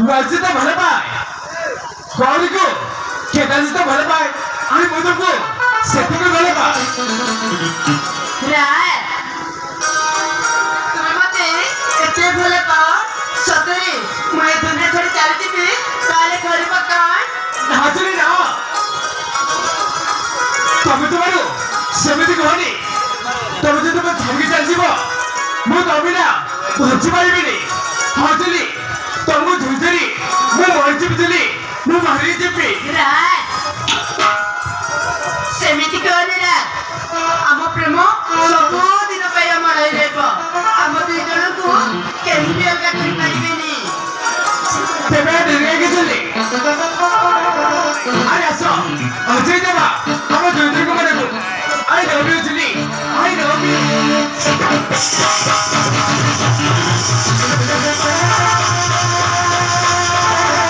गलती तो भले पाए गौरी को केदारी तो भले पाए आणि मधुर को सेठी को भले पाए राय तुम्हें मते एते भले पाओ सतरी मैं दुनिया छोड़ी चली थी ताले घरी पकान हाजरी ना तमे तो मारो सेमिति कहनी तमे जदि मैं धमकी चल जीव मु दबिना बची पाइबिनी हाजरी तुमको झुझरी मु मर जीवी मु मारी जीवी राय